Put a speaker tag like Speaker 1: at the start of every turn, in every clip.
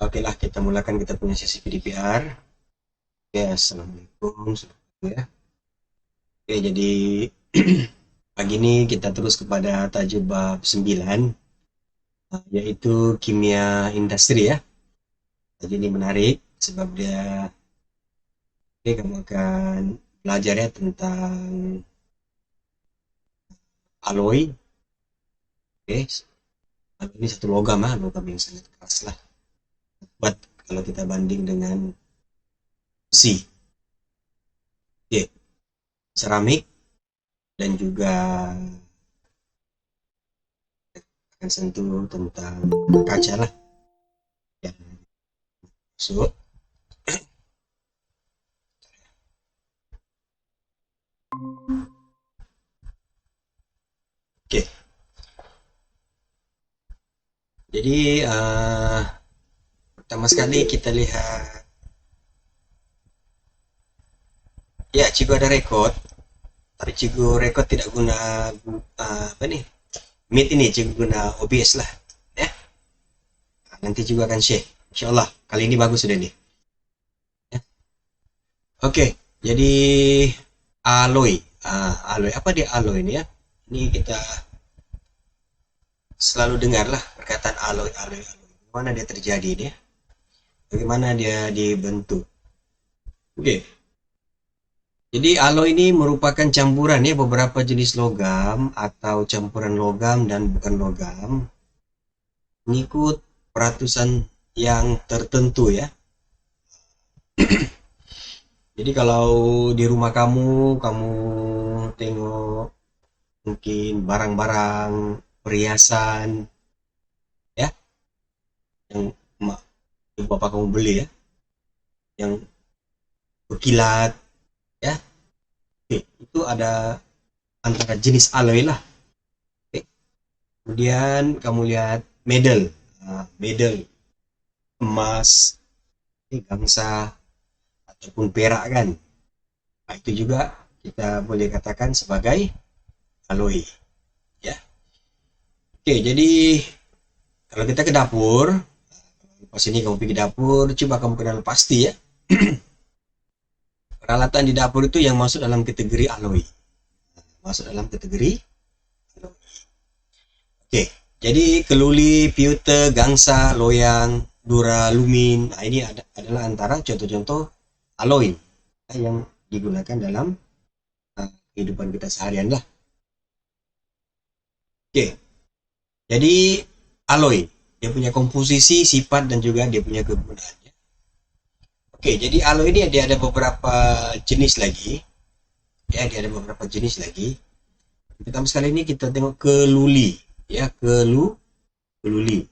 Speaker 1: Oke lah, kita mulakan kita punya sesi PDPR. Oke, assalamualaikum ya. Oke, jadi pagi ini kita terus kepada tajuk bab 9, yaitu kimia industri ya. Jadi ini menarik sebab dia kamu akan belajar ya tentang alloy. Oke, alloy ini satu logam ya, logam yang sangat keras lah. Buat kalau kita banding dengan besi. Oke, seramik dan juga akan sentuh tentang kaca lah. Ya, so, oke. Jadi pertama sekali kita lihat ya Cigo ada record, tapi Cigo record tidak guna apa nih? Meet ini Cigo guna OBS lah, ya. Nanti juga akan share. Insya Allah kali ini bagus sudah nih. Ya. Oke, jadi alloy, alloy apa dia alloy ini ya? Ini kita selalu dengar lah perkataan alloy, alloy, alloy. Mana dia terjadi ini ya? Bagaimana dia dibentuk? Oke. Jadi alloy ini merupakan campuran ya beberapa jenis logam atau campuran logam dan bukan logam mengikut peratusan yang tertentu ya. Jadi kalau di rumah kamu tengok mungkin barang-barang perhiasan ya yang ibu bapak kamu beli ya, yang berkilat ya. Oke, itu ada antara jenis alloy lah. Oke. Kemudian kamu lihat medal, medal emas, gangsa ataupun perak kan. Nah, itu juga kita boleh katakan sebagai alloy ya. Oke, jadi kalau kita ke dapur, pas ini kamu pergi dapur, coba kamu kenal pasti ya. Peralatan di dapur itu yang masuk dalam kategori alloy. Masuk dalam kategori alloy. Oke, jadi keluli, pewter, gangsa, loyang, duralumin, nah ini adalah antara contoh-contoh alloy yang digunakan dalam kehidupan kita seharian lah. Oke, jadi alloy, dia punya komposisi, sifat, dan juga dia punya kegunaannya. Oke, jadi alloy ini dia ada beberapa jenis lagi. Ya, dia ada beberapa jenis lagi. Pertama sekali ini kita tengok keluli. Ya, keluli.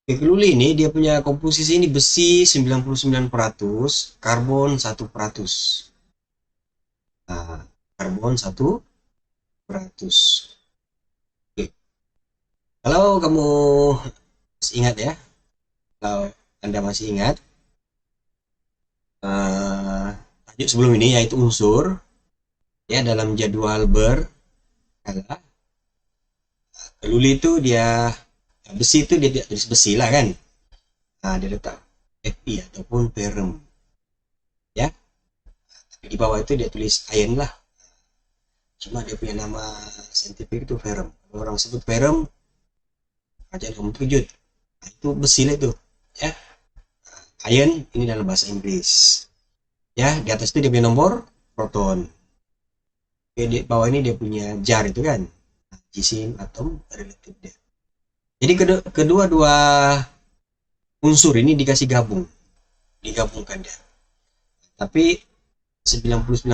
Speaker 1: Oke, keluli ini dia punya komposisi ini besi 99%, karbon 1%. Nah, karbon 1%. Oke. Kalau kamu masih ingat ya, kalau Anda masih ingat, tajuk sebelum ini yaitu unsur ya dalam jadwal ber adalah keluli itu dia besi itu dia tidak tulis besi lah kan. Nah, dia letak Fe ataupun ferrum ya. Tapi di bawah itu dia tulis iron lah. Cuma dia punya nama saintifik itu ferrum. Kalau orang sebut ferrum, aja kamu terkejut. Nah, itu besi lah itu ya. Iron ini dalam bahasa Inggris. Ya, di atas itu dia punya nomor proton. Oke, di bawah ini dia punya jar itu kan. Jisim, atom, relatif dia. Jadi kedua-dua unsur ini dikasih digabungkan dia. Tapi 99%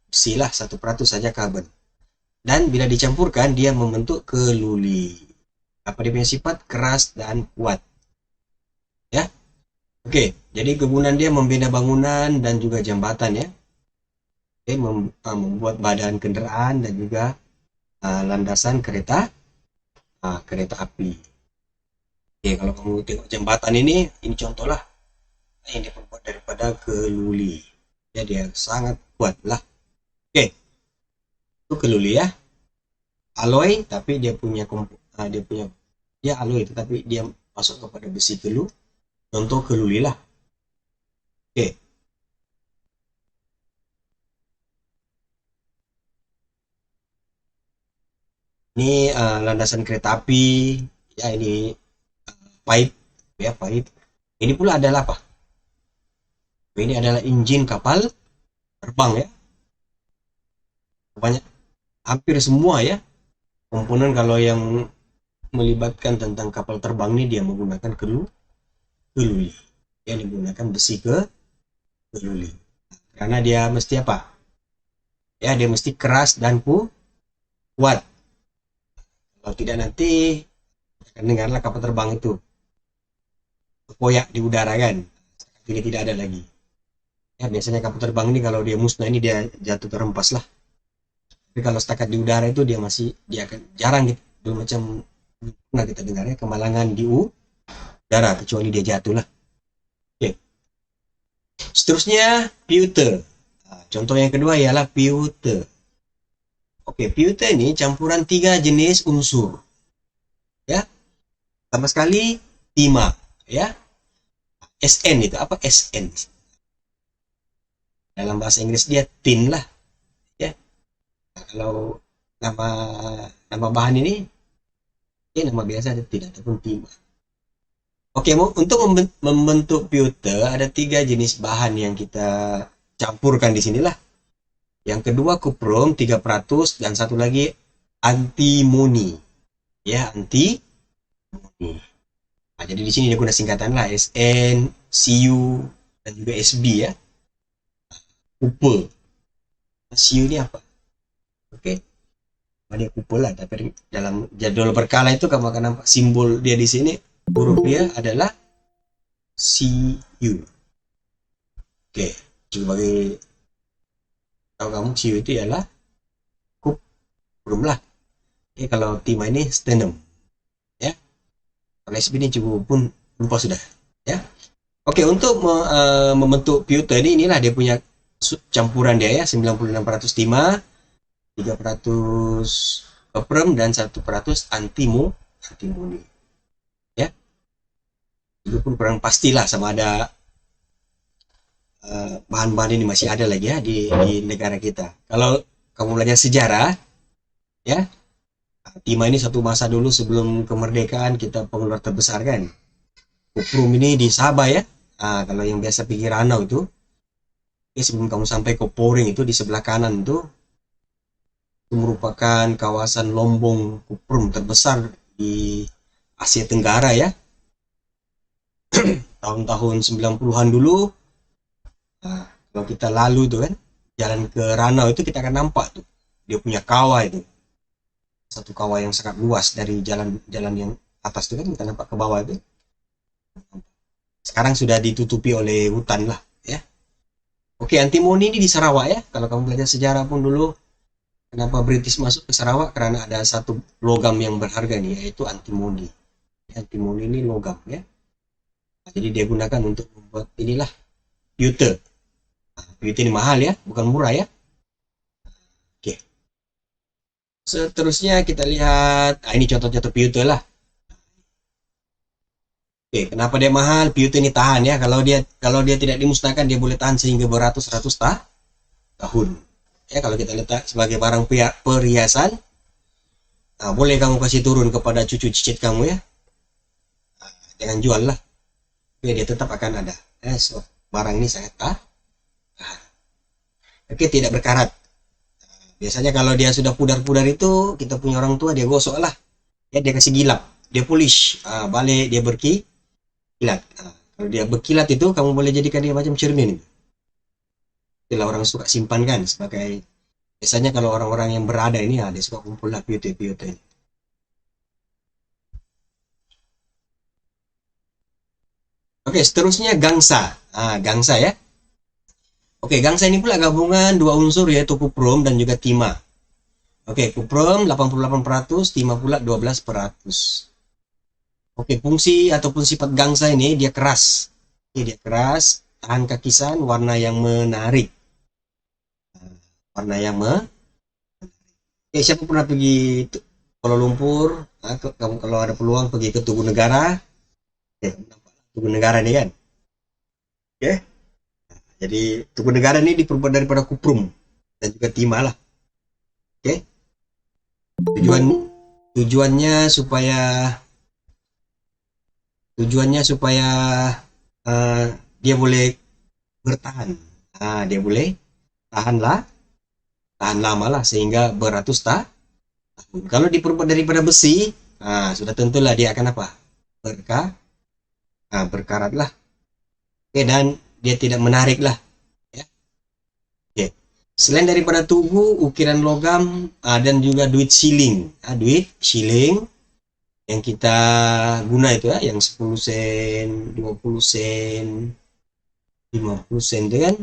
Speaker 1: besi lah, 1% saja karbon. Dan bila dicampurkan dia membentuk keluli. Apa dia punya sifat? Keras dan kuat. Ya. Oke, jadi kegunaan dia membina bangunan dan juga jembatan ya. Oke, membuat badan kendaraan dan juga landasan kereta api. Oke, kalau kamu tengok jembatan ini contoh lah yang diperbuat daripada keluli. Ya, dia sangat kuat lah. Oke, itu keluli ya. Alloy, tapi dia punya dia alloy itu tapi dia masuk kepada besi kelu, contoh keluli lah. Oke, ini landasan kereta api, ya ini pipe, ya pipe. Ini pula adalah apa? Ini adalah injin kapal terbang ya. Banyak, hampir semua ya komponen kalau yang melibatkan tentang kapal terbang ini dia menggunakan keluli. Dia menggunakan besi keluli. Karena dia mesti apa? Ya, dia mesti keras dan kuat. Kalau tidak nanti akan dengarlah kapal terbang itu koyak di udara kan. Ini tidak ada lagi. Ya, biasanya kapal terbang ini kalau dia musnah ini dia jatuh terhempas lah. Tapi kalau setakat di udara itu dia akan jarang gitu. Belum macam pernah kita dengar ya kemalangan di udara kecuali dia jatuh lah. Oke. Seterusnya pewter. Nah, contoh yang kedua ialah pewter. Oke, pewter ini campuran 3 jenis unsur. Ya, sama sekali timah. Ya, SN itu apa SN? Dalam bahasa Inggris dia tin lah. Ya, nah, kalau nama nama bahan ini ya nama biasa ada tin ataupun timah. Oke, untuk membentuk pewter ada 3 jenis bahan yang kita campurkan di sinilah. Yang kedua kuprum 3% dan satu lagi antimoni. Ya, antimoni. Nah, jadi di sini dia guna singkatan lah SN, CU dan juga SB ya. Kupe. CU ini apa? Oke. Dia kupe lah, tapi dalam jadwal berkala itu kamu akan nampak simbol dia di sini. Huruf dia adalah CU. Oke, coba bagi tahu kamu CU itu ialah kuprum lah. Oke, kalau timah ini sternum. Ya. Kalau SB ini cukup pun lupa sudah. Ya. Oke, untuk membentuk pewter ini inilah dia punya campuran dia ya, 96% timah, 3% kuprum dan 1% antimoni. Ya. Itu pun kurang pastilah sama ada bahan-bahan ini masih ada lagi ya di negara kita. Kalau kamu belajar sejarah, ya, timah ini satu masa dulu sebelum kemerdekaan kita pengeluar terbesar kan. Kuprum ini di Sabah ya. Nah, kalau yang biasa pergi Ranau itu, sebelum kamu sampai ke Poring itu di sebelah kanan itu merupakan kawasan lombong kuprum terbesar di Asia Tenggara ya. Tahun-tahun 90-an dulu, nah, kalau kita lalu tuh kan, jalan ke Ranau itu kita akan nampak tuh, dia punya kawah itu. Satu kawah yang sangat luas dari jalan yang atas itu kan kita nampak ke bawah itu. Sekarang sudah ditutupi oleh hutan lah ya. Oke, antimoni ini di Sarawak ya. Kalau kamu belajar sejarah pun dulu, kenapa British masuk ke Sarawak? Karena ada satu logam yang berharga nih, yaitu antimoni. Antimoni ini logam ya. Nah, jadi dia gunakan untuk membuat inilah pewter. Nah, pewter ini mahal ya, bukan murah ya. Oke. Seterusnya kita lihat, nah ini contoh-contoh pewter lah. Oke, kenapa dia mahal? Pewter ini tahan ya. Kalau dia tidak dimusnahkan, dia boleh tahan sehingga beratus-ratus tahun. Ya, kalau kita letak sebagai barang perhiasan, nah, boleh kamu kasih turun kepada cucu cicit kamu ya. Nah, jangan jual lah. Ya, dia tetap akan ada. So, barang ini sangat tahan. Oke, tidak berkarat. Biasanya kalau dia sudah pudar-pudar itu, kita punya orang tua dia gosok lah. Ya, dia kasih gilap, dia polish, balik dia berkilat. Kalau dia berkilat itu, kamu boleh jadikan dia macam cermin. Itulah orang suka simpan kan sebagai biasanya kalau orang-orang yang berada ini dia suka kumpul lah piute-piute ini. Oke, seterusnya gangsa. Gangsa ya. Oke, gangsa ini pula gabungan dua unsur yaitu kuprum dan juga timah. Oke, kuprum 88%, timah pula 12%. Oke, fungsi ataupun sifat gangsa ini dia keras. Dia keras, tahan kakisan, warna yang menarik. Warna yang siapa pernah pergi Kuala Lumpur? Kamu kalau ada peluang pergi ke Tugu Negara, nampak tugu negara nih kan. Oke. Jadi tugu negara ini diperbuat daripada kuprum dan juga timah lah. Oke. Tujuan tujuannya supaya tujuannya supaya uh, dia boleh bertahan. Dia boleh tahanlah, tahan lama lah sehingga beratus tahun. Kalau diperbuat daripada besi, sudah tentulah dia akan apa? Berka, berkarat lah. Oke, dan dia tidak menarik lah. Ya. Oke. Selain daripada tugu, ukiran logam, dan juga duit shilling. Duit shilling yang kita guna itu ya, yang 10 sen, 20 sen, 50 sen itu kan.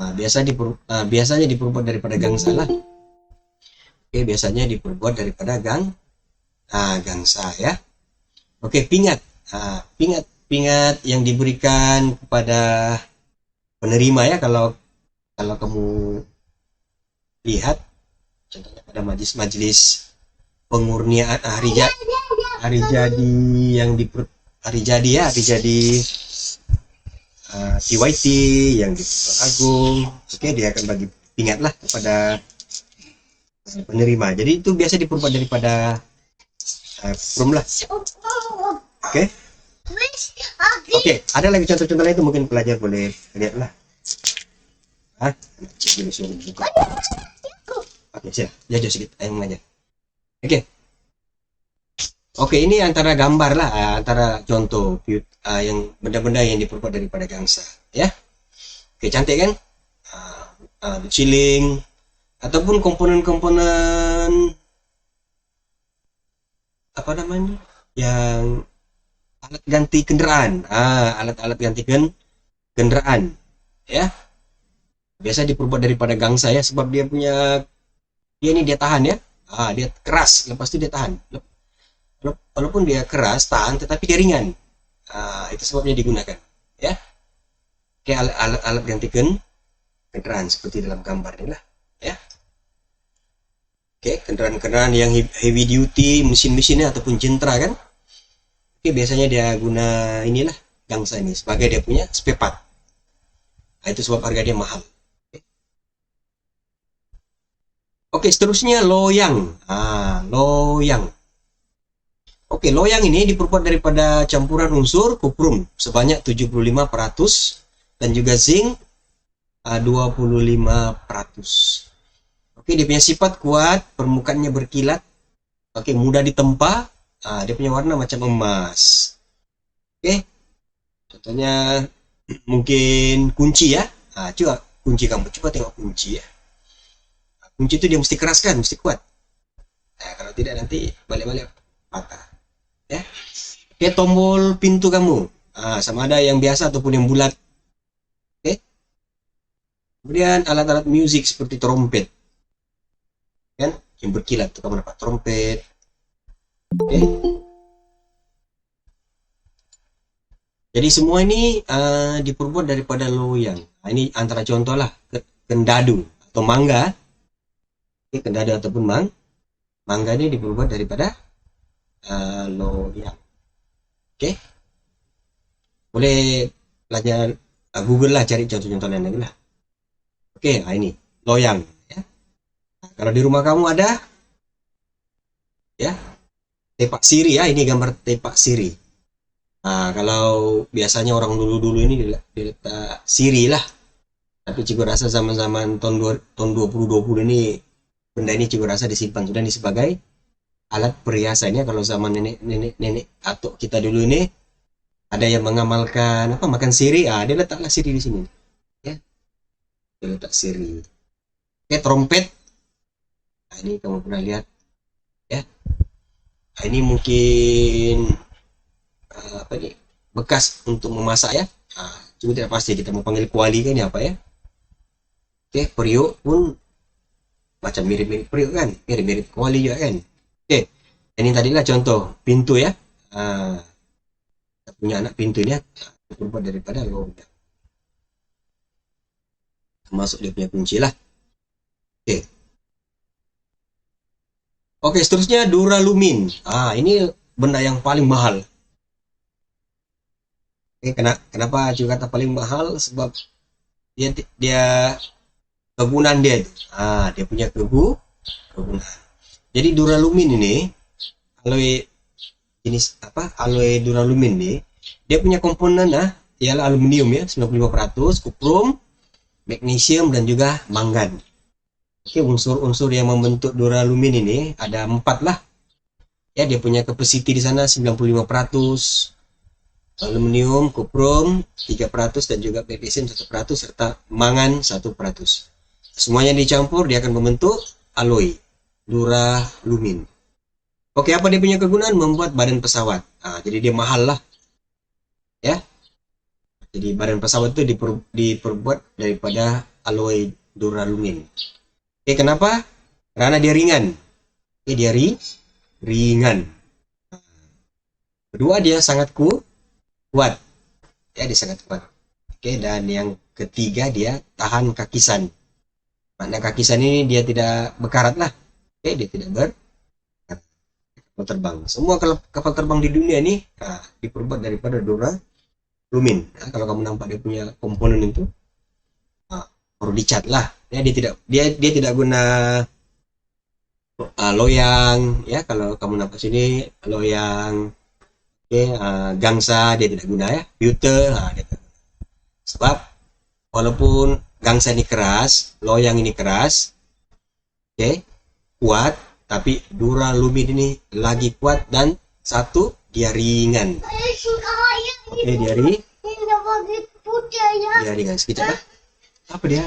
Speaker 1: Biasanya diperbuat daripada gangsa lah. Oke, biasanya diperbuat daripada gangsa ya. Oke, pingat. Pingat yang diberikan kepada penerima ya, kalau kamu lihat contohnya pada majelis pengurnian hari jadi yang di hari jadi ya, hari jadi TYT yang di Agung. Oke, dia akan bagi pingat lah kepada penerima. Jadi itu biasa diperbuat daripada prom lah. Oke. Oke, ada lagi contoh-contoh lain itu mungkin pelajar boleh lihat lah. Cik suruh buka. Oke, siap. Jajah sedikit, ayo mengajar. Oke. Oke, ini antara gambar lah, antara contoh yang benda-benda yang diperbuat daripada gangsa, ya. Oke, cantik kan? Shilling ataupun komponen-komponen apa namanya? Yang alat ganti kendaraan. Alat-alat ganti kendaraan, ya. Biasa diperbuat daripada gangsa ya, sebab dia tahan ya. Dia keras, lepas itu dia tahan. Walaupun dia keras tahan, tetapi dia ringan. Itu sebabnya digunakan ya. Kayak alat ganti kendaraan seperti dalam gambar ini lah ya. Oke, kendaraan-kendaraan yang heavy duty, mesin-mesinnya ataupun jentra kan. Oke, biasanya dia guna inilah gangsa ini sebagai dia punya spare part. Itu sebab harga dia mahal. Oke, seterusnya loyang. Loyang. Oke, loyang ini diperbuat daripada campuran unsur kuprum sebanyak 75% dan juga zinc 25%. Oke, dia punya sifat kuat, permukaannya berkilat. Oke, mudah ditempa. Dia punya warna macam emas. Oke, contohnya mungkin kunci ya. Coba kunci kamu, coba tengok kunci ya. Kunci itu dia mesti keras kan, mesti kuat. Kalau tidak nanti balik-balik patah. Ya. Oke, tombol pintu kamu. Sama ada yang biasa ataupun yang bulat. Oke. Kemudian alat-alat musik seperti trompet. Kan? Yang berkilat tuh kamu dapat trompet. Oke. Jadi semua ini diperbuat daripada loyang. Ini antara contoh lah, kendadu atau mangga. Kendada ataupun mangga ini diperbuat daripada loyang. Oke, boleh belajar Google lah, cari contoh-contoh lain lagi lah. Oke, ini loyang ya. Kalau di rumah kamu ada ya tepak siri ya, ini gambar tepak siri. Kalau biasanya orang dulu-dulu ini diletak siri lah, tapi cikgu rasa zaman-zaman tahun 2020 ini benda ini cikgu rasa disimpan sudah ini sebagai alat perhiasannya. Kalau zaman nenek atau kita dulu ini ada yang mengamalkan makan siri, dia letaklah siri di sini ya, dia letak siri. Oke, trompet, ini kamu pernah lihat ya. Ini mungkin bekas untuk memasak ya. Cuma tidak pasti kita mau panggil kuali kan, ini apa ya. Oke, periuk pun macam mirip-mirip periuk kan, mirip-mirip kuali juga kan. Oke, ini tadilah contoh pintu ya. Kita punya anak pintu ini ya, terbuat daripada logam, termasuk dia punya kunci lah. Oke, seterusnya duralumin. Ini benda yang paling mahal. Kenapa Acu kata paling mahal? Sebab dia kegunaan dia itu. Dia punya kegunaan. Jadi duralumin ini alloy jenis apa? Alloy duralumin ini dia punya komponen ialah aluminium ya 95%, kuprum, magnesium dan juga mangan. Oke, unsur-unsur yang membentuk duralumin ini ada 4 lah. Ya, dia punya capacity di sana 95%, aluminium, kuprum 3% dan juga magnesium 1% serta mangan 1%. Semuanya dicampur dia akan membentuk alloy duralumin. Oke, apa dia punya kegunaan? Membuat badan pesawat. Jadi dia mahal lah ya. Jadi badan pesawat itu diperbuat daripada alloy duralumin. Oke, kenapa? Karena dia ringan. Oke, dia ringan. Kedua, dia sangat kuat. Ya, dia sangat kuat. Oke, dan yang ketiga dia tahan kakisan. Makna kakisan ini dia tidak berkarat lah. Oke, dia tidak kapal terbang. Semua kapal terbang di dunia ini diperbuat daripada duralumin. Nah, kalau kamu nampak dia punya komponen itu, perlu dicat lah. Ya, dia tidak guna loyang ya. Kalau kamu nampak sini loyang, oke, gangsa dia tidak guna ya. Pewter, sebab walaupun gangsa ini keras, loyang ini keras, oke, kuat, tapi duralumin ini lagi kuat dan satu dia ringan. Oke, dia ringan sekitar apa dia?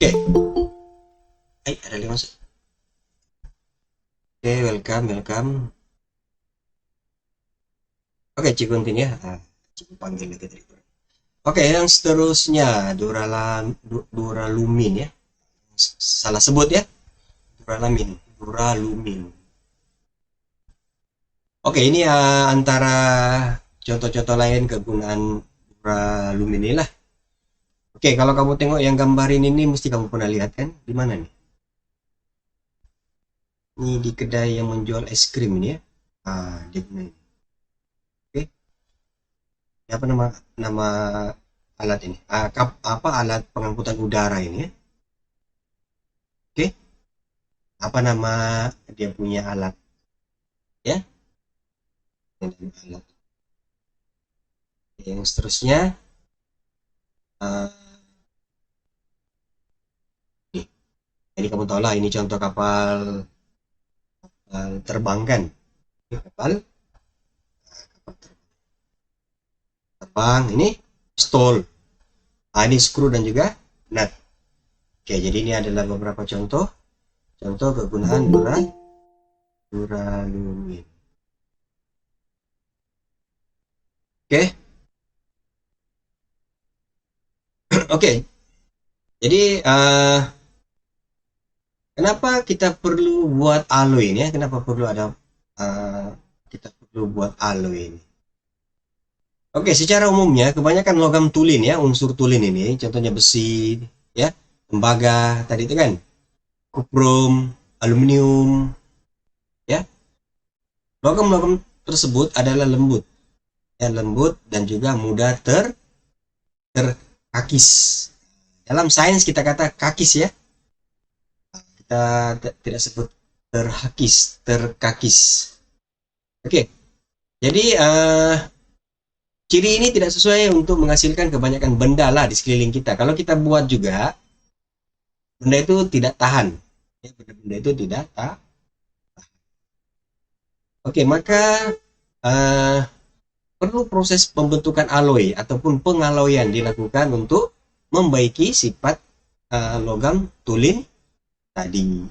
Speaker 1: Oke, ada lima masuk. Oke, welcome. Oke, Cikuntin ya. Cikun panggil gitu tadi. Oke, yang seterusnya duralumin ya. Salah sebut ya. Duralumin. Oke, ini antara contoh-contoh lain kegunaan duralumin ini lah. Oke, kalau kamu tengok yang gambarin ini mesti kamu pernah lihat kan? Di mana nih? Ini di kedai yang menjual es krim ini ya. Di mana ini? Oke, apa nama alat ini? Apa alat pengangkutan udara ini ya? Oke, apa nama dia punya alat ya? Alat. Yang seterusnya, uh, nih, jadi kamu tahu lah ini contoh kapal terbang kan? Kapal terbang ini stall. Ini screw dan juga nut. Oke, jadi ini adalah beberapa contoh kegunaan duralumin. Oke. Oke. Jadi kenapa kita perlu buat alloy ini ya? Kenapa perlu ada uh, kita perlu buat alloy ini? Oke, secara umumnya kebanyakan logam tulin ya, unsur tulin ini, contohnya besi, ya, tembaga tadi itu kan, kuprum, aluminium, ya. Logam-logam tersebut adalah lembut, ya, lembut dan juga mudah terkakis. Dalam sains kita kata kakis ya, kita tidak sebut terkakis. Oke, jadi ciri ini tidak sesuai untuk menghasilkan kebanyakan benda lah di sekeliling kita. Kalau kita buat juga, benda itu tidak tahan. Ya, benda itu tidak tahan. Oke, maka uh, perlu proses pembentukan alloy ataupun pengaloyan dilakukan untuk membaiki sifat logam tulin tadi.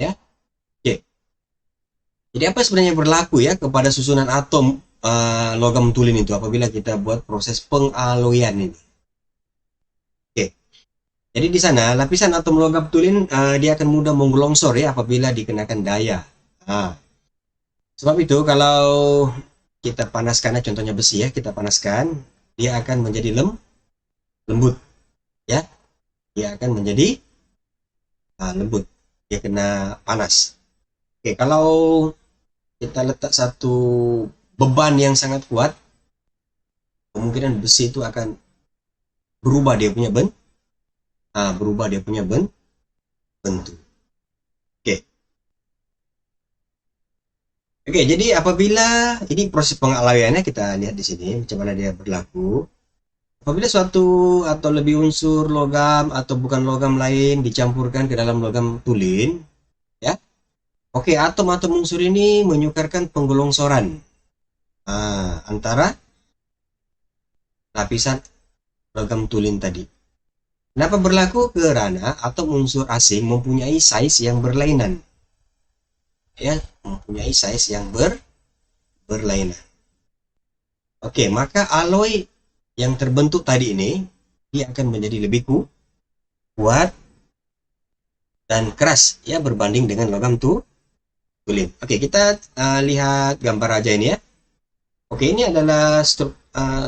Speaker 1: Ya, oke. Jadi apa sebenarnya berlaku ya kepada susunan atom logam tulin itu apabila kita buat proses pengaloyan ini? Oke. Jadi di sana lapisan atom logam tulin dia akan mudah menggelongsor ya apabila dikenakan daya. Nah, sebab itu kalau kita panaskan, contohnya besi ya, kita panaskan, dia akan menjadi lembut ya, dia akan menjadi lembut, dia kena panas. Oke, kalau kita letak satu beban yang sangat kuat, kemungkinan besi itu akan berubah dia punya bentuk. Oke. Oke, jadi apabila ini proses pengalayannya kita lihat di sini macam mana dia berlaku. Apabila suatu atau lebih unsur logam atau bukan logam lain dicampurkan ke dalam logam tulin, ya. Oke, atom-atom unsur ini menyukarkan penggelongsoran antara lapisan logam tulin tadi. Kenapa berlaku? Karena atom unsur asing mempunyai size yang berlainan. Ya, mempunyai size yang berlainan. Oke, maka alloy yang terbentuk tadi ini dia akan menjadi lebih kuat dan keras ya berbanding dengan logam tulin. Oke, kita lihat gambar aja ini ya. Oke, ini adalah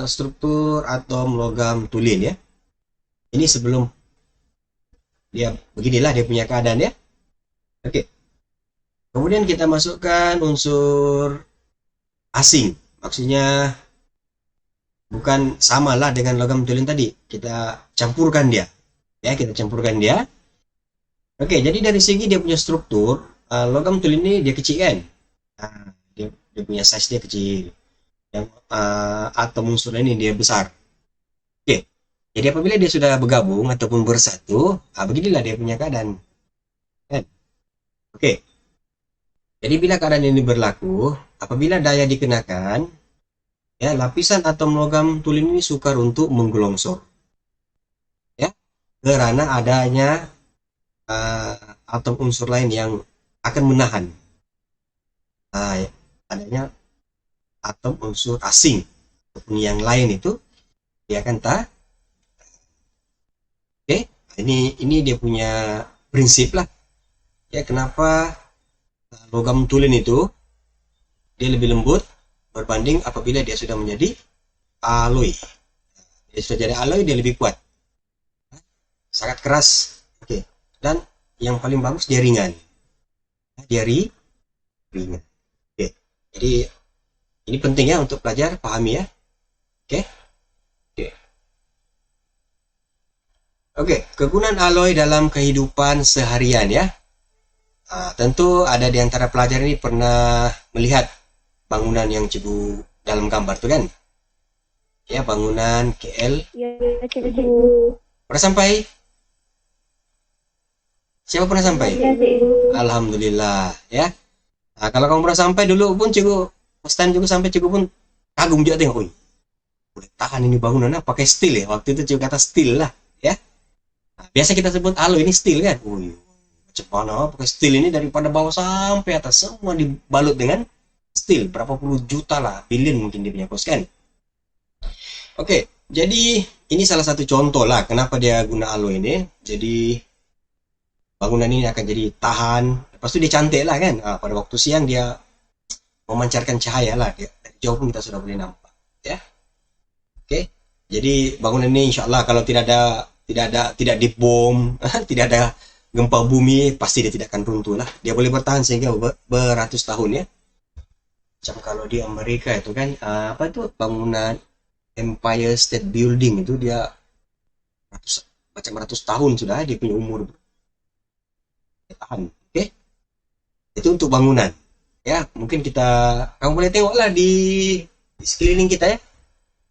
Speaker 1: struktur atom logam tulin ya. Ini sebelum dia beginilah dia punya keadaan ya. Oke. Kemudian kita masukkan unsur asing. Maksudnya bukan samalah dengan logam tulin tadi. Kita campurkan dia. Ya, kita campurkan dia. Oke, jadi dari segi dia punya struktur, logam tulin ini dia kecil kan? Dia punya size dia kecil. Yang atom unsur ini dia besar. Oke, jadi apabila dia sudah bergabung ataupun bersatu, beginilah dia punya keadaan. Kan? Oke, jadi bila keadaan ini berlaku, apabila daya dikenakan, ya lapisan atom logam tulin ini sukar untuk menggelongsor. Ya, karena adanya atom unsur lain yang akan menahan. Ya, adanya atom unsur asing ataupun yang lain itu dia akan Oke, ini dia punya prinsip lah. Ya, kenapa logam tulin itu dia lebih lembut berbanding apabila dia sudah menjadi alloy. Dia sudah jadi alloy dia lebih kuat. Sangat keras. Oke. Dan yang paling bagus dia ringan. Dia ringan. Oke. Jadi ini penting ya untuk pelajar pahami ya. Oke. Oke, kegunaan alloy dalam kehidupan seharian ya. Tentu ada di antara pelajar ini pernah melihat bangunan yang cikgu dalam gambar tuh kan? Ya, bangunan KL.
Speaker 2: Ya, cikgu.
Speaker 1: Pernah sampai? Siapa pernah sampai?
Speaker 2: Ya, cikgu.
Speaker 1: Alhamdulillah ya. Kalau kamu pernah sampai dulu pun cikgu, stand juga sampai cikgu pun kagum juga tengok, boleh tahan ini bangunannya pakai steel ya. Waktu itu cikgu kata steel lah ya. Biasa kita sebut alloy ini steel kan? Macam mana pakai steel ini daripada bawah sampai atas semua dibalut dengan steel, berapa puluh juta lah, billion mungkin dia punya kos kan. Oke, jadi ini salah satu contoh lah kenapa dia guna alloy ini. Jadi bangunan ini akan jadi tahan, lepas itu dia cantik lah kan. Pada waktu siang dia memancarkan cahaya lah, dari jauh pun kita sudah boleh nampak ya. Oke, jadi bangunan ini insya Allah kalau tidak dibom tidak ada gempa bumi pasti dia tidak akan runtuh lah. Dia boleh bertahan sehingga beratus tahun ya. Macam kalau di Amerika itu kan apa itu bangunan Empire State Building itu dia macam ratus tahun sudah dia punya umur dia tahan. Oke, itu untuk bangunan ya. Mungkin kamu boleh tengok lah di sekeliling kita ya.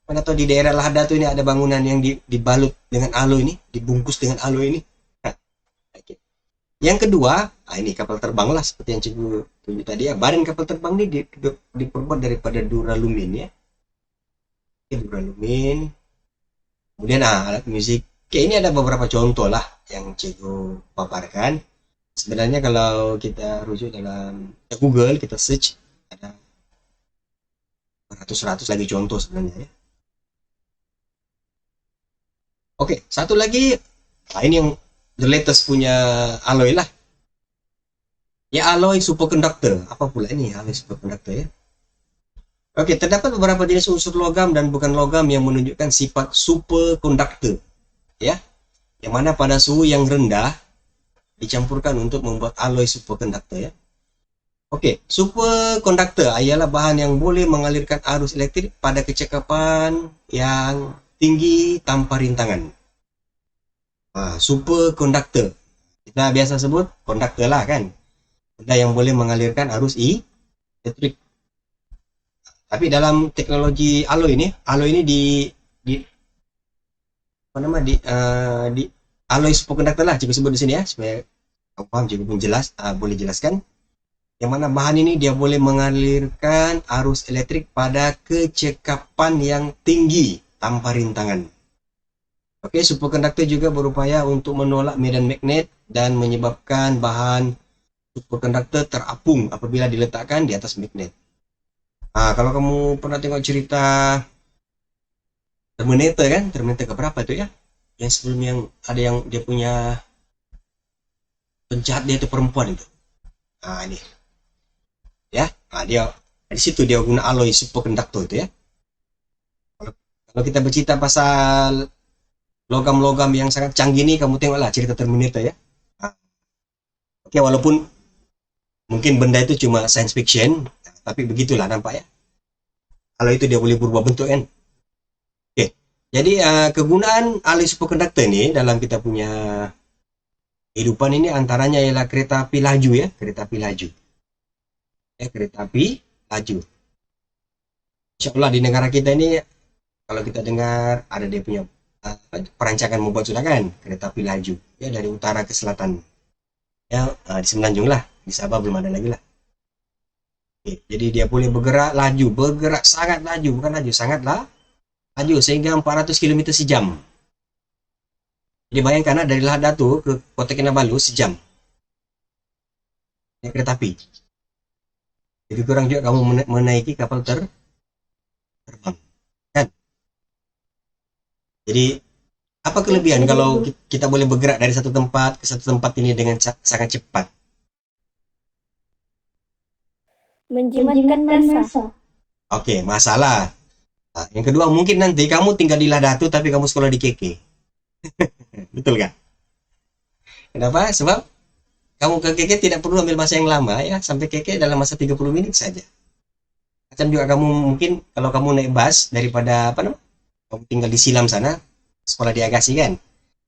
Speaker 1: Mana tahu di daerah Lahada tuh ini ada bangunan yang dibalut dengan alloy ini, dibungkus dengan alloy ini. Yang kedua, ini kapal terbang lah seperti yang cikgu tunjuk tadi ya. Badan kapal terbang ini diperbuat daripada duralumin ya. duralumin. Kemudian alat musik. Oke, ini ada beberapa contoh lah yang cikgu paparkan. Sebenarnya kalau kita rujuk dalam Google, kita search, ada beratus-ratus lagi contoh sebenarnya ya. Oke, satu lagi, nah ini yang the latest punya alloy lah. Ya, alloy superconductor. Apa pula ini alloy superconductor ya? Oke, terdapat beberapa jenis unsur logam dan bukan logam yang menunjukkan sifat superconductor ya. Yang mana pada suhu yang rendah dicampurkan untuk membuat alloy superconductor ya. Oke, superconductor ialah bahan yang boleh mengalirkan arus elektrik pada kecekapan yang tinggi tanpa rintangan. Superconductor. Kita biasa sebut konduktor lah kan. Benda yang boleh mengalirkan arus elektrik. Tapi dalam teknologi alloy ini di apa nama di alloy superconductor lah cikgu sebut di sini ya supaya kamu paham, cikgu pun jelas boleh jelaskan. Yang mana bahan ini dia boleh mengalirkan arus elektrik pada kecekapan yang tinggi tanpa rintangan. Oke, superconductor juga berupaya untuk menolak medan magnet dan menyebabkan bahan superconductor terapung apabila diletakkan di atas magnet. Kalau kamu pernah tengok cerita Terminator kan, Terminator keberapa itu ya? Yang sebelum yang ada yang dia punya penjahat dia itu perempuan itu. Ini ya, dia di situ dia guna alloy superconductor itu ya. Kalau kita bercerita pasal logam-logam yang sangat canggih nih, kamu tengoklah cerita Terminator ya. Oke, walaupun mungkin benda itu cuma science fiction, tapi begitulah nampak ya. Kalau itu dia boleh berubah bentuk kan. Oke, jadi kegunaan alloy superconductor ini dalam kita punya kehidupan ini antaranya ialah kereta api laju ya, kereta api laju. Kereta api laju. Insya Allah di negara kita ini kalau kita dengar ada dia punya perancangan membuat sudah kan kereta api laju ya dari utara ke selatan ya, di Semenanjung lah, di Sabah belum ada lagi lah. Jadi dia boleh bergerak sangat laju, bukan laju, sangatlah laju sehingga 400 km sejam. Jadi bayangkan dari Lahadatu ke Kota Kinabalu sejam ya, kereta api. Jadi kurang juga kamu menaiki kapal terbang kan. Jadi apa kelebihan kalau kita boleh bergerak dari satu tempat ke satu tempat ini dengan sangat cepat?
Speaker 2: Menjimatkan masa.
Speaker 1: Oke, masalah. Yang kedua mungkin nanti kamu tinggal di Lahadatu tapi kamu sekolah di KK. Betul kan? Kenapa? Sebab kamu ke KK tidak perlu ambil masa yang lama ya, sampai KK dalam masa 30 menit saja. Macam juga kamu mungkin kalau kamu naik bus daripada kamu tinggal di Silam sana, sekolah di Agassi kan,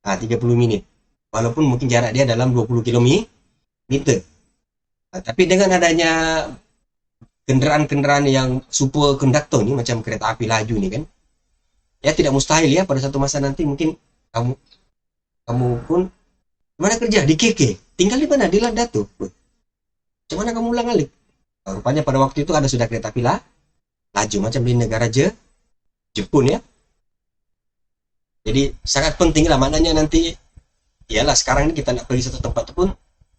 Speaker 1: 30 menit. Walaupun mungkin jarak dia dalam 20 km. Tapi dengan adanya kendaraan-kendaraan yang superconductor nih, macam kereta api laju nih kan, ya tidak mustahil ya pada satu masa nanti mungkin kamu pun mana kerja di KK, tinggal di mana di Lahadatu. Macam mana kamu ulang alik? Rupanya pada waktu itu ada sudah kereta api laju macam di negara Jepun ya. Jadi sangat penting lah, maknanya nanti iyalah sekarang ini kita nak pergi satu tempat pun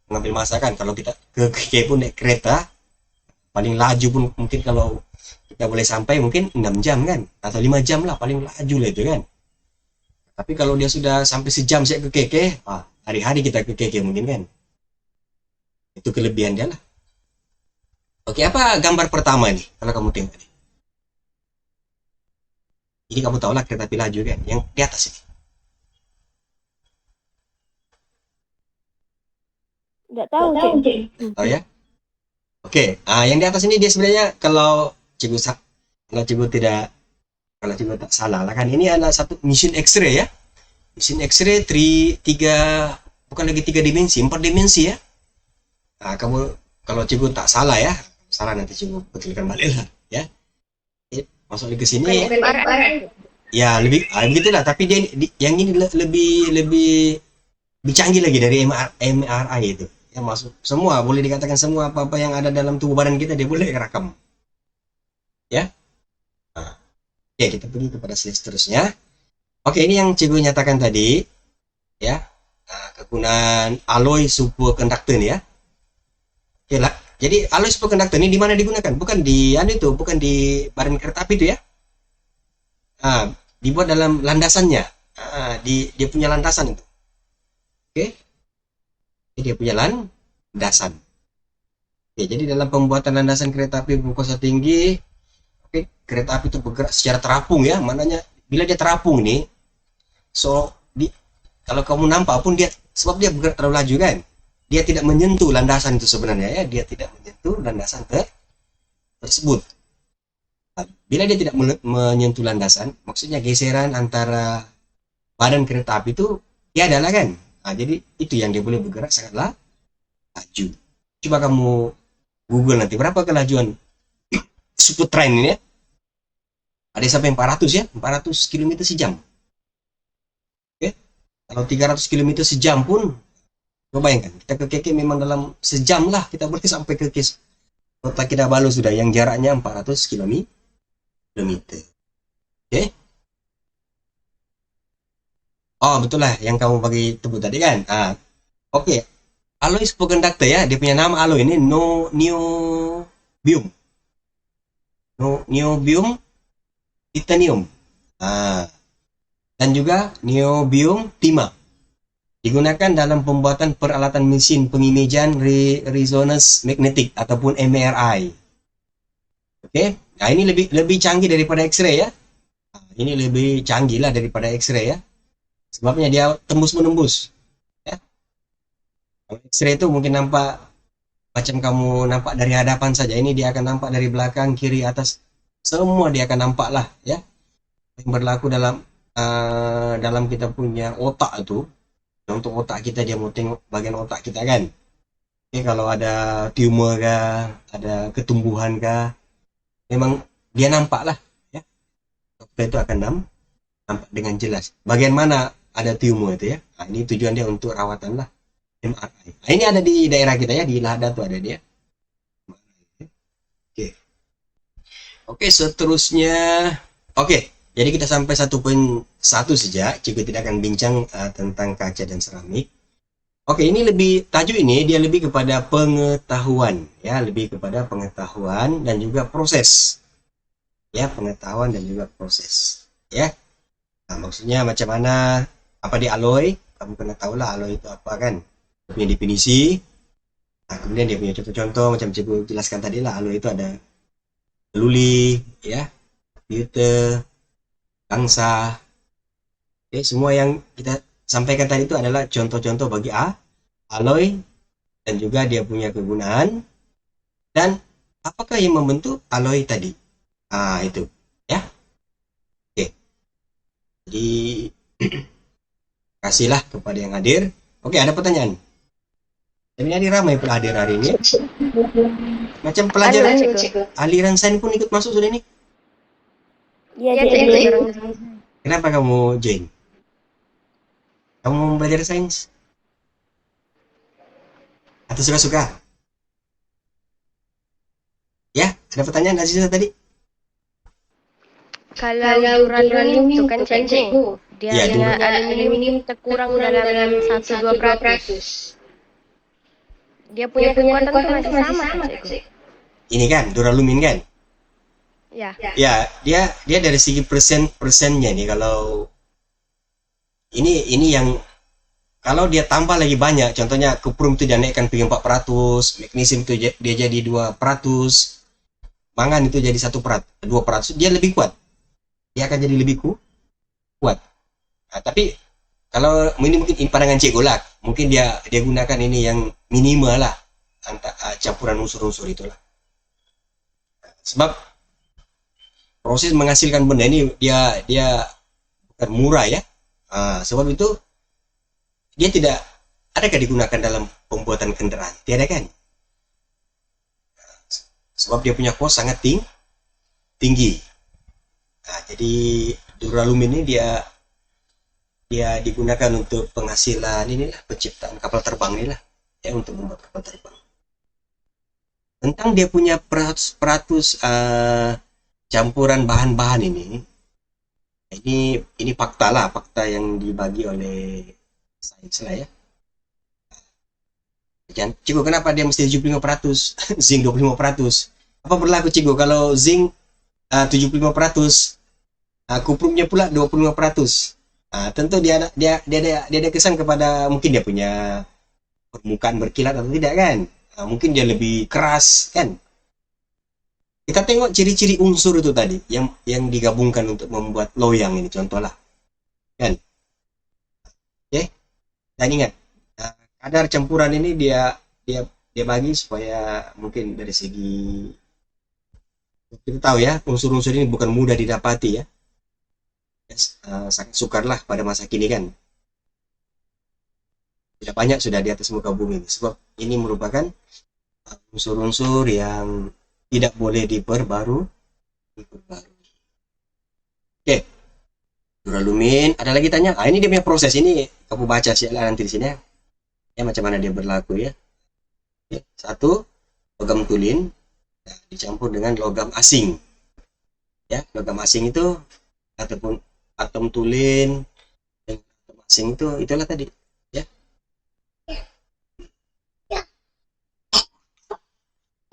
Speaker 1: mengambil masa kan. Kalau kita ke KK pun naik kereta paling laju pun mungkin kalau kita boleh sampai mungkin 6 jam kan, atau 5 jam lah paling laju lah itu kan. Tapi kalau dia sudah sampai sejam saya ke KK, hari-hari kita ke KK mungkin kan. Itu kelebihan dia lah. Oke, apa gambar pertama nih kalau kamu tengok nih? Ini kamu tahu lah kereta api laju kan, yang di atas ini.
Speaker 2: Nggak tahu, Cik.
Speaker 1: Tahu ya? Oke, yang di atas ini dia sebenarnya kalau cikgu tak salah lah kan, ini adalah satu mesin X-ray ya. Mesin X-ray 3 bukan lagi 3 dimensi, 4 dimensi ya. Kamu kalau cikgu tak salah ya, salah nanti cikgu betulkan balik lah ya. Masuk ke sini ya lebih begitulah, tapi dia yang ini lebih canggih lagi dari MRI itu. Ya masuk semua, boleh dikatakan semua apa-apa yang ada dalam tubuh badan kita dia boleh rekam. Ya. Oke, kita pergi kepada slide seterusnya. Oke, ini yang cikgu nyatakan tadi, ya. Nah, kegunaan alloy superconductor nih ya. Oke lah. Jadi alloy superconductor ini di mana digunakan? Bukan di bukan di badan kereta api itu ya. Ah, dibuat dalam landasannya. Dia punya landasan itu. Oke, dia punya landasan. Oke, jadi dalam pembuatan landasan kereta api berkuasa tinggi, oke, kereta api itu bergerak secara terapung ya. Mananya bila dia terapung nih, kalau kamu nampak pun dia, sebab dia bergerak terlalu laju kan, dia tidak menyentuh landasan itu sebenarnya ya, dia tidak menyentuh landasan tersebut. Bila dia tidak menyentuh landasan, maksudnya geseran antara badan kereta api itu tiada lah kan. Nah, jadi itu yang dia boleh bergerak sangatlah laju. Coba kamu Google nanti berapa kelajuan super train ini ya. Ada sampai 400 ya, 400 km sejam. Oke. Kalau 300 km sejam pun, coba bayangkan, kita ke KK memang dalam sejam lah kita boleh sampai ke kota Kinabalu sudah yang jaraknya 400 km. Oke. Oh, betul lah yang kamu bagi tebut tadi kan. Oke. Alloy superconductor ya, dia punya nama alloy ini niobium. Niobium titanium. Dan juga niobium timah. Digunakan dalam pembuatan peralatan mesin pengimejan resonance magnetic ataupun MRI. Oke. Nah, ini lebih canggih daripada X-ray ya. Ini lebih canggih lah daripada X-ray ya. Sebabnya dia tembus-menembus. Ya. Kalau X-ray itu mungkin nampak macam kamu nampak dari hadapan saja. Ini dia akan nampak dari belakang, kiri, atas. Semua dia akan nampak lah ya. Yang berlaku dalam kita punya otak itu. Untuk otak kita, dia mau tengok bagian otak kita kan. Oke, kalau ada tumor kah, ada ketumbuhan kah, memang dia nampak lah ya. Dokter itu akan nampak dengan jelas. Bagian mana ada tumor itu ya. Nah, ini tujuan dia untuk rawatan lah. MRI. Nah, ini ada di daerah kita ya, di Lada tuh ada dia. Oke. Oke, seterusnya. Oke, jadi kita sampai 1.1 saja. Cikgu tidak akan bincang tentang kaca dan seramik. Oke, ini tajuk ini dia lebih kepada pengetahuan ya, lebih kepada pengetahuan dan juga proses. Ya, pengetahuan dan juga proses. Ya. Nah, maksudnya macam mana apa di alloy? Kamu kena tahu lah alloy itu apa kan? Punya definisi. Nah, kemudian dia punya contoh-contoh macam cikgu jelaskan tadi lah, alloy itu ada luli ya, filter, bangsa. Oke, semua yang kita sampaikan tadi itu adalah contoh-contoh bagi alloy dan juga dia punya kegunaan dan apakah yang membentuk alloy tadi. Itu ya. Oke. Jadi kasihlah kepada yang hadir. Oke, ada pertanyaan. Tapi ini ramai pula hadir hari ini. Macam pelajaran aliran sains pun ikut masuk sudah ini.
Speaker 2: Iya,
Speaker 1: Kenapa kamu join? Kamu mau belajar sains? Atau suka-suka? Ya, ada pertanyaan Aziza tadi?
Speaker 3: Kalau duraluminium itu kan cikgu, dia punya aluminium terkurang dalam 1-2%. Dia punya kekuatan itu masih sama cikgu.
Speaker 1: Ini kan duralumin kan?
Speaker 3: Ya.
Speaker 1: Ya, dia dari segi persennya nih, kalau ini yang kalau dia tambah lagi banyak, contohnya kuprum itu dia naikkan pergi 4%, magnesium itu dia jadi 2%, mangan itu jadi 2%, dia lebih kuat. Dia akan jadi lebih kuat. Nah, tapi kalau ini mungkin pandangan cikgu lah, mungkin dia gunakan ini yang minimal lah, campuran unsur-unsur itulah. Sebab proses menghasilkan benda ini dia bukan murah ya. Sebab itu dia tidak adakah digunakan dalam pembuatan kendaraan, tiada kan? Sebab dia punya cost sangat tinggi. Nah, jadi duralumin ini dia digunakan untuk penghasilan inilah, penciptaan kapal terbang inilah ya, untuk membuat kapal terbang. Tentang dia punya peratus campuran bahan-bahan ini, Ini fakta lah, fakta yang dibagi oleh sains lah ya. Jangan, Cigo, kenapa dia mesti 75%, zinc 25%? Apa berlaku, Cigo, kalau zinc 75%, kuprumnya pula 25%? Tentu dia ada kesan kepada, mungkin dia punya permukaan berkilat atau tidak kan? Mungkin dia lebih keras kan? Kita tengok ciri-ciri unsur itu tadi yang digabungkan untuk membuat loyang ini, contoh lah kan. Oke, dan ingat, kadar campuran ini dia dia dia bagi supaya mungkin dari segi, kita tahu ya, unsur-unsur ini bukan mudah didapati ya. Yes, sangat sukar lah pada masa kini kan. Tidak banyak sudah di atas muka bumi ini, sebab ini merupakan unsur-unsur yang tidak boleh diperbarui. Oke, duralumin. Ada lagi tanya? Ini dia punya proses ini. Kamu baca sih nanti di sini ya. Ya macam mana dia berlaku ya. Oke, satu, logam tulin dicampur dengan logam asing. Ya, logam asing itu ataupun atom tulin dan atom asing itu itulah tadi. Ya.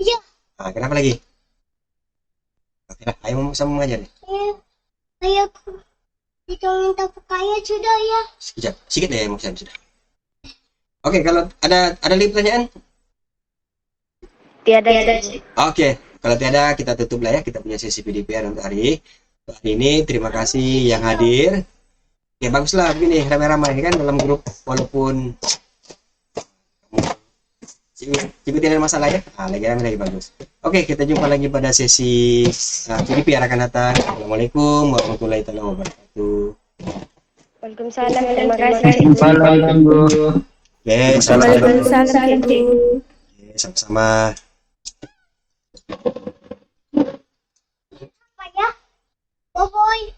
Speaker 2: Ya.
Speaker 1: Kenapa lagi? Oke, ayo sama mengajar nih.
Speaker 2: Ayahku itu minta pakaian sudah ya.
Speaker 1: Sekejap, sedikit deh mau saya sudah. Oke, kalau ada lagi pertanyaan?
Speaker 3: Tiada.
Speaker 1: Oke, kalau tiada kita tutup lah ya, kita punya sesi PDPR untuk hari ini. Terima kasih yang hadir. Ya baguslah begini ramai-ramai kan dalam grup, walaupun Ciku tidak ada masalah ya. Lagi ramai lagi bagus. Oke, kita jumpa lagi pada sesi PDPR akan datang. Assalamualaikum warahmatullahi wabarakatuh.
Speaker 3: Waalaikumsalam. Terima kasih.
Speaker 1: Oke,
Speaker 2: Waalaikumsalam, Cikgu.
Speaker 1: Oke, sama-sama.
Speaker 2: Apa ya? Boboy.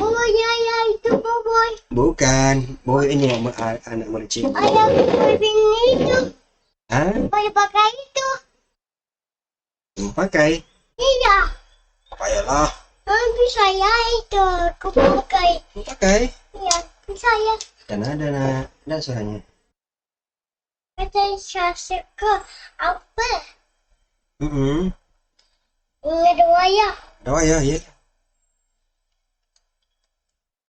Speaker 1: Boboinya
Speaker 2: ya itu boboy.
Speaker 1: Bukan. Boy ini anak murid Ciku.
Speaker 2: Ayah boboy ini itu. Boleh pakai itu.
Speaker 1: Mau pakai?
Speaker 2: Iya.
Speaker 1: Payalah.
Speaker 2: Bisa ya itu. Aku pakai.
Speaker 1: Mau pakai?
Speaker 2: Iya, bisa ya.
Speaker 1: Dan ada suaranya.
Speaker 2: Kata saya ke apa?
Speaker 1: Mm-mm.
Speaker 2: Ini ada wayar.
Speaker 1: Ada ya, iya.